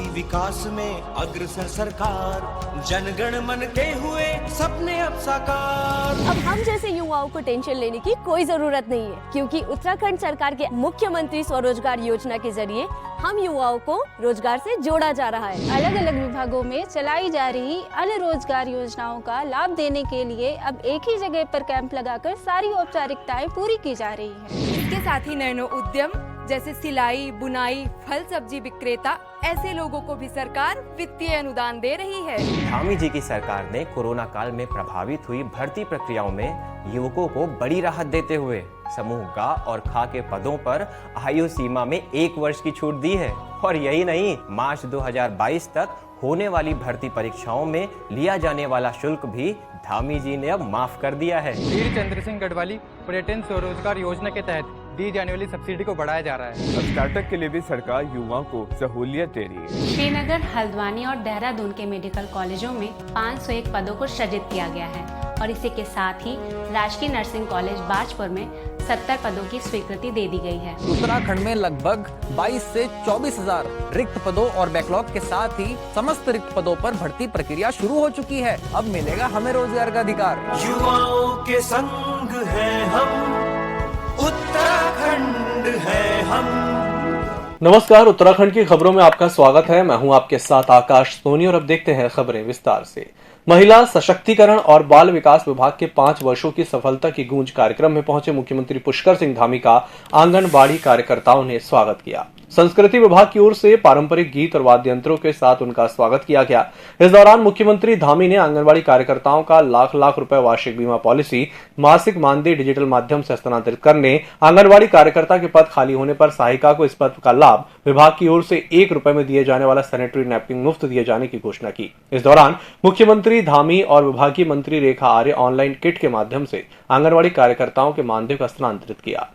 विकास में अग्रसर सरकार, जनगण मन के हुए सपने अब साकार। अब हम जैसे युवाओं को टेंशन लेने की कोई जरूरत नहीं है, क्योंकि उत्तराखंड सरकार के मुख्यमंत्री स्वरोजगार योजना के जरिए हम युवाओं को रोजगार से जोड़ा जा रहा है। अलग अलग विभागों में चलाई जा रही अन्य रोजगार योजनाओं का लाभ देने के लिए अब एक ही जगह पर कैंप लगाकर सारी औपचारिकताएं पूरी की जा रही है। इसके साथ ही नैनो उद्यम जैसे सिलाई, बुनाई, फल सब्जी विक्रेता, ऐसे लोगों को भी सरकार वित्तीय अनुदान दे रही है। धामी जी की सरकार ने कोरोना काल में प्रभावित हुई भर्ती प्रक्रियाओं में युवकों को बड़ी राहत देते हुए समूह ग और ख के पदों पर आयु सीमा में 1 वर्ष की छूट दी है। और यही नहीं, मार्च 2022 तक होने वाली भर्ती परीक्षाओं में लिया जाने वाला शुल्क भी धामी जी ने अब माफ कर दिया है। वीर चंद्र सिंह गढ़वाली पर्यटन स्वरोजगार योजना के तहत दी जाने वाली सब्सिडी को बढ़ाया जा रहा है। अब स्टार्टअप के लिए भी सरकार युवाओं को सहूलियत दे रही है। श्रीनगर, हल्द्वानी और देहरादून के मेडिकल कॉलेजों में 501 पदों को सृजित किया गया है और इसी के साथ ही राजकीय नर्सिंग कॉलेज बाजपुर में 70 पदों की स्वीकृति दे दी गई है। उत्तराखंड में लगभग 22 से 24,000 रिक्त पदों और बैकलॉग के साथ ही समस्त रिक्त पदों पर भर्ती प्रक्रिया शुरू हो चुकी है। अब मिलेगा हमें रोजगार का अधिकार। युवाओं के संग है हम, उत्तराखंड है हम। नमस्कार, उत्तराखंड की खबरों में आपका स्वागत है। मैं हूं आपके साथ आकाश सोनी और अब देखते हैं खबरें विस्तार से। महिला सशक्तिकरण और बाल विकास विभाग के 5 वर्षों की सफलता की गूंज कार्यक्रम में पहुंचे मुख्यमंत्री पुष्कर सिंह धामी का आंगनबाड़ी कार्यकर्ताओं ने स्वागत किया। संस्कृति विभाग की ओर से पारंपरिक गीत और वाद्य यंत्रों के साथ उनका स्वागत किया गया। इस दौरान मुख्यमंत्री धामी ने आंगनबाड़ी कार्यकर्ताओं का लाख रुपए वार्षिक बीमा पॉलिसी, मासिक मानदेय डिजिटल माध्यम से हस्तांतरित करने, आंगनबाड़ी कार्यकर्ता के पद खाली होने पर सहायिका को इस पद का लाभ, विभाग की ओर से 1 रुपए में दिए जाने वाला सैनिटरी नैपकिन मुफ्त दिए जाने की घोषणा की। इस दौरान मुख्यमंत्री धामी और विभागीय मंत्री रेखा आर्य ऑनलाइन किट के माध्यम से आंगनबाड़ी कार्यकर्ताओं के मानदेय को हस्तांतरित किया।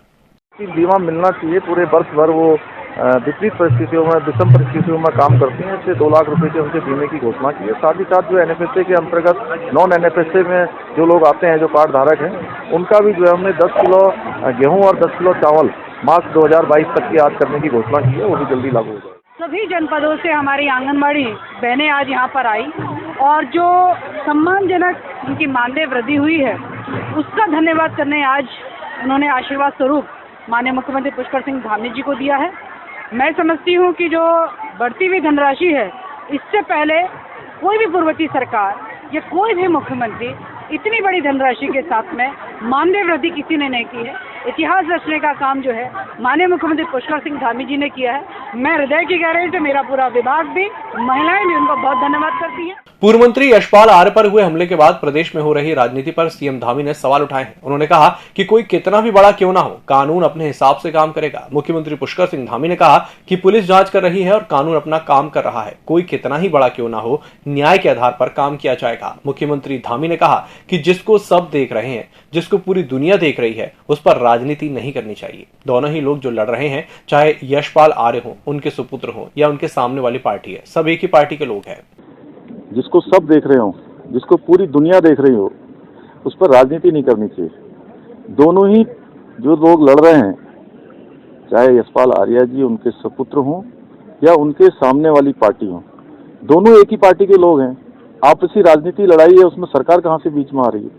बीमा मिलना चाहिए, पूरे वर्ष भर वो विपरीत परिस्थितियों में, विषम परिस्थितियों में काम करती हैं। इससे 2 लाख रुपए के उनके बीमे की घोषणा की है। साथ ही साथ जो एनएफएसए के अंतर्गत नॉन एनएफएसए में जो लोग आते हैं, जो कार्ड धारक हैं, उनका भी जो है हमने 10 किलो गेहूं और 10 किलो चावल मार्च 2022 तक की आज करने की घोषणा की है। वो भी जल्दी लागू होगा। सभी जनपदों से हमारी आंगनबाड़ी बहनें आज यहाँ पर आई और जो सम्मानजनक उनकी मानदेय वृद्धि हुई है, उसका धन्यवाद करने आज उन्होंने आशीर्वाद स्वरूप माननीय मुख्यमंत्री पुष्कर सिंह धामी जी को दिया है। मैं समझती हूँ कि जो बढ़ती हुई धनराशि है, इससे पहले कोई भी पूर्ववर्ती सरकार या कोई भी मुख्यमंत्री इतनी बड़ी धनराशि के साथ में मानदेय वृद्धि किसी ने नहीं की है। इतिहास रचने का काम जो है माननीय मुख्यमंत्री पुष्कर सिंह धामी जी ने किया है। मैं हृदय की गहराई से, मेरा पूरा विभाग भी, महिलाएं भी उनको बहुत धन्यवाद करती हैं। पूर्व मंत्री यशपाल आर्य पर हुए हमले के बाद प्रदेश में हो रही राजनीति पर सीएम धामी ने सवाल उठाए हैं। उन्होंने कहा कि कोई कितना भी बड़ा क्यों ना हो, कानून अपने हिसाब से काम करेगा। मुख्यमंत्री पुष्कर सिंह धामी ने कहा कि पुलिस जांच कर रही है और कानून अपना काम कर रहा है। कोई कितना ही बड़ा क्यों ना हो, न्याय के आधार पर काम किया जाएगा। मुख्यमंत्री धामी ने कहा कि जिसको सब देख रहे हैं, जिसको पूरी दुनिया देख रही है, उस पर राजनीति नहीं करनी चाहिए। दोनों ही लोग जो लड़ रहे हैं, चाहे यशपाल आर्य हो, उनके सुपुत्र हो या उनके सामने वाली पार्टी है, सब एक ही पार्टी के लोग हैं। जिसको सब देख रहे हो, जिसको पूरी दुनिया देख रही हो, उस पर राजनीति नहीं करनी चाहिए। दोनों ही जो लोग लड़ रहे हैं, चाहे यशपाल आर्य जी उनके सुपुत्र हों या उनके सामने वाली पार्टी हो, दोनों एक ही पार्टी के लोग हैं। आपसी राजनीति लड़ाई है, उसमें सरकार कहाँ से बीच में आ रही है?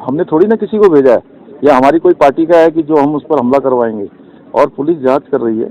हमने थोड़ी ना किसी को भेजा है, या हमारी कोई पार्टी का है कि जो हम उस पर हमला करवाएंगे। और पुलिस जांच कर रही है,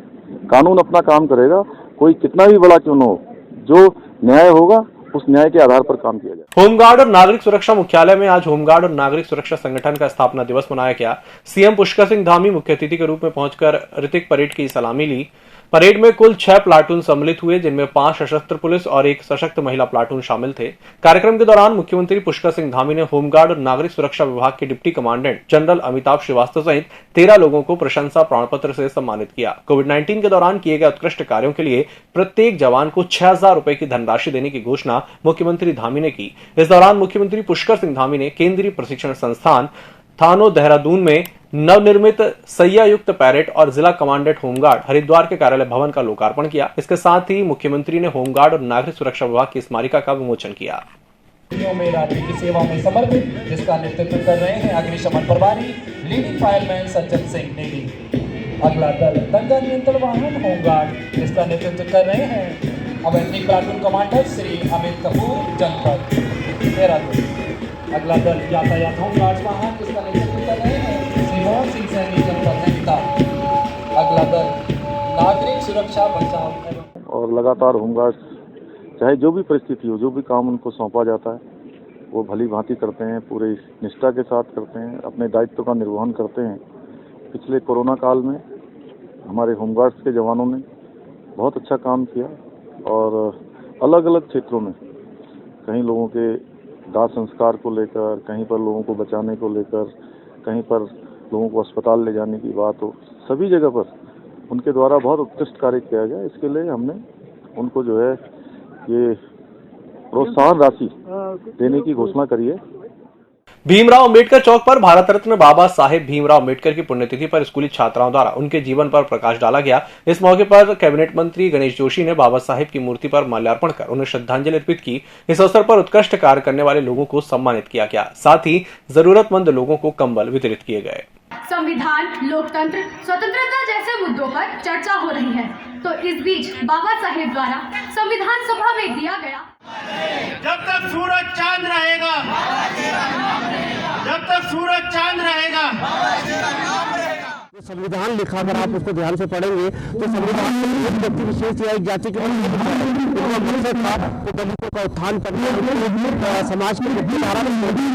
कानून अपना काम करेगा। कोई कितना भी बड़ा क्यों न हो, जो न्याय होगा उस न्याय के आधार पर काम किया जाए। होमगार्ड और नागरिक सुरक्षा मुख्यालय में आज होमगार्ड और नागरिक सुरक्षा संगठन का स्थापना दिवस मनाया गया। सीएम पुष्कर सिंह धामी मुख्य अतिथि के रूप में पहुंचकर ऋतिक परेड की सलामी ली। परेड में कुल 6 प्लाटून सम्मिलित हुए, जिनमें 5 सशस्त्र पुलिस और 1 सशक्त महिला प्लाटून शामिल थे। कार्यक्रम के दौरान मुख्यमंत्री पुष्कर सिंह धामी ने होमगार्ड और नागरिक सुरक्षा विभाग के deputy commandant general Amitabh Srivastava सहित 13 लोगों को प्रशंसा प्रमाण पत्र से सम्मानित किया। कोविड-19 के दौरान किए गए उत्कृष्ट कार्यों के लिए प्रत्येक जवान को 6,000 रुपए की धनराशि देने की घोषणा मुख्यमंत्री धामी ने की। इस दौरान मुख्यमंत्री पुष्कर सिंह धामी ने केंद्रीय प्रशिक्षण संस्थान थानो देहरादून में नवनिर्मित सैयायुक्त पैरेट और जिला कमांडेंट होमगार्ड हरिद्वार के कार्यालय भवन का लोकार्पण किया। इसके साथ ही मुख्यमंत्री ने होमगार्ड और नागरिक सुरक्षा विभाग की स्मारिका का विमोचन किया। में राज्य की सेवा में समर्पित, जिसका नेतृत्व कर रहे हैं अग्निशमन प्रभारी लीडिंग फायरमैन सज्जन सिंह नेगी। अगला दल दंगा नियंत्रण वाहन होमगार्ड, जिसका नेतृत्व कर रहे हैं अब ethnic platoon commander Shri Amit Kapoor, जनपद देहरादून। अगला दल यातायात होमगार्ड वाहन, इसका नेतृत्व कर रहे हैं श्री मोहन सिंह सैनी, जनपद नैनीताल। अगला दल नागरिक सुरक्षा बचाव और लगातार होमगार्ड चाहे जो भी परिस्थिति हो, जो भी काम उनको सौंपा जाता है वो भली भांति करते हैं, पूरे निष्ठा के साथ करते हैं, अपने दायित्व का निर्वहन करते हैं। पिछले कोरोना काल में हमारे होमगार्ड्स के जवानों ने बहुत अच्छा काम किया और अलग अलग क्षेत्रों में कहीं लोगों के दाह संस्कार को लेकर, कहीं पर लोगों को बचाने को लेकर, कहीं पर लोगों को अस्पताल ले जाने की बात हो, सभी जगह पर उनके द्वारा बहुत उत्कृष्ट कार्य किया गया। इसके लिए हमने उनको जो है ये प्रोत्साहन राशि देने की घोषणा करी है। भीमराव अंबेडकर चौक पर भारत रत्न बाबा साहेब भीमराव अंबेडकर की पुण्यतिथि पर स्कूली छात्राओं द्वारा उनके जीवन पर प्रकाश डाला गया। इस मौके पर कैबिनेट मंत्री गणेश जोशी ने बाबा साहेब की मूर्ति पर माल्यार्पण कर उन्हें श्रद्धांजलि अर्पित की। इस अवसर पर उत्कृष्ट कार्य करने वाले लोगों को सम्मानित किया गया, साथ ही जरूरतमंद लोगों को कंबल वितरित किए गए। संविधान, लोकतंत्र, स्वतंत्रता जैसे मुद्दों पर चर्चा हो रही है, तो इस बीच बाबा साहेब द्वारा संविधान सभा में दिया गया जब तक सूरज चांद रहेगा, जब तक सूरज चांद रहेगा। संविधान लिखा, अगर आप उसको ध्यान से पढ़ेंगे तो संविधान में एक व्यक्ति विशेष या एक जाति के तो दलितों का उत्थान करना, समाज की मुख्यधारा में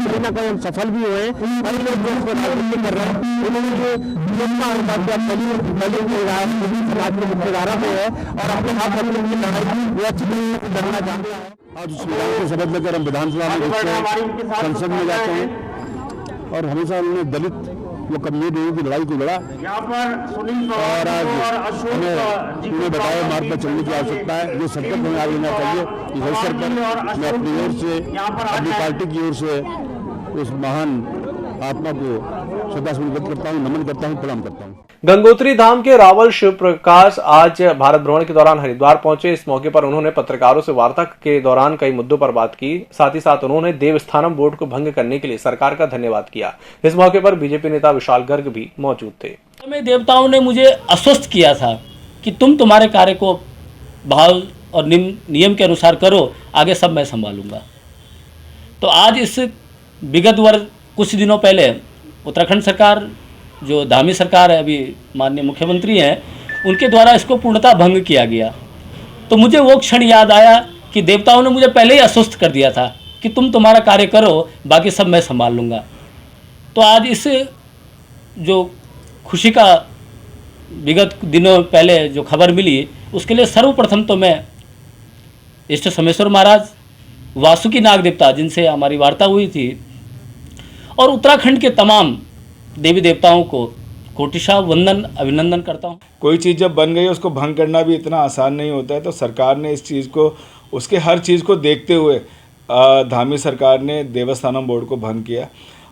कहीं ना कहीं हम सफल भी हुए। कई लोग जो इसको राजनीति कर रहे हैं उन्होंने जो समाज की मुख्यधारा में है और अपने हाथ अपनी लड़ाई वो अच्छी लड़ना चाहते हैं। आज उस विधान को शपथ लेकर हम विधानसभा में संसद में जाते हैं और हमेशा उन्होंने दलित वो कम्युनिटी की लड़ाई को लड़ा और आज हमें बताया मार्ग पर चलने की आवश्यकता है। ये संकल्प हमें आगे लेना चाहिए। इस अवसर पर मैं अपनी ओर से, अपनी पार्टी की ओर से उस महान आत्मा को श्रद्धासुमन करता हूँ, नमन करता हूँ, प्रणाम करता हूँ। गंगोत्री धाम के रावल शिव प्रकाश आज भारत भ्रमण के दौरान हरिद्वार पहुंचे। इस मौके पर उन्होंने पत्रकारों से वार्ता के दौरान कई मुद्दों पर बात की। साथ ही साथ उन्होंने देवस्थानम बोर्ड को भंग करने के लिए सरकार का धन्यवाद किया। इस मौके पर बीजेपी नेता विशाल गर्ग भी मौजूद थे। देवताओं ने मुझे आश्वस्त किया था कि तुम तुम्हारे कार्य को भाव और नियम के अनुसार करो, आगे सब मैं संभालूंगा। तो आज इस विगत वर्ष कुछ दिनों पहले उत्तराखंड सरकार, जो धामी सरकार है, अभी माननीय मुख्यमंत्री हैं, उनके द्वारा इसको पूर्णतः भंग किया गया। तो मुझे वो क्षण याद आया कि देवताओं ने मुझे पहले ही आश्वस्त कर दिया था कि तुम तुम्हारा कार्य करो, बाकी सब मैं संभाल लूँगा। तो आज इस जो खुशी का विगत दिनों पहले जो खबर मिली, उसके लिए सर्वप्रथम तो मैं इष्ट सोमेश्वर महाराज, वासुकी नाग देवता जिनसे हमारी वार्ता हुई थी, और उत्तराखंड के तमाम देवी देवताओं को कोटिशा वंदन अभिनंदन करता हूँ। कोई चीज़ जब बन गई उसको भंग करना भी इतना आसान नहीं होता है। तो सरकार ने इस चीज़ को, उसके हर चीज़ को देखते हुए धामी सरकार ने देवस्थानम बोर्ड को भंग किया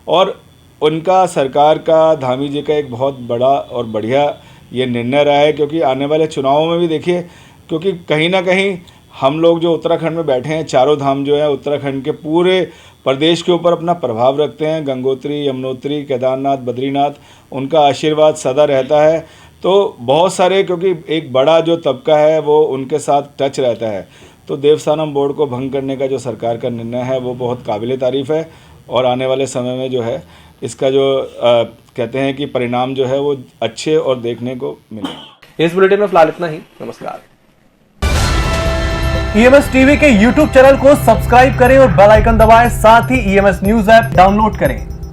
और उनका, सरकार का, धामी जी का एक बहुत बड़ा और बढ़िया ये निर्णय रहा है। क्योंकि आने वाले चुनावों में भी देखिए, क्योंकि कहीं ना कहीं हम लोग जो उत्तराखंड में बैठे हैं, चारों धाम जो है उत्तराखंड के पूरे प्रदेश के ऊपर अपना प्रभाव रखते हैं। गंगोत्री, यमुनोत्री, केदारनाथ, बद्रीनाथ, उनका आशीर्वाद सदा रहता है। तो बहुत सारे, क्योंकि एक बड़ा जो तबका है वो उनके साथ टच रहता है। तो देवस्थानम बोर्ड को भंग करने का जो सरकार का निर्णय है वो बहुत काबिले तारीफ़ है और आने वाले समय में जो है इसका जो कहते हैं कि परिणाम जो है वो अच्छे और देखने को मिले। इस बुलेटिन में फिलहाल इतना ही। नमस्कार। ईएमएस टीवी के YouTube चैनल को सब्सक्राइब करें और बेल आइकन दबाएं। साथ ही ईएमएस न्यूज ऐप डाउनलोड करें।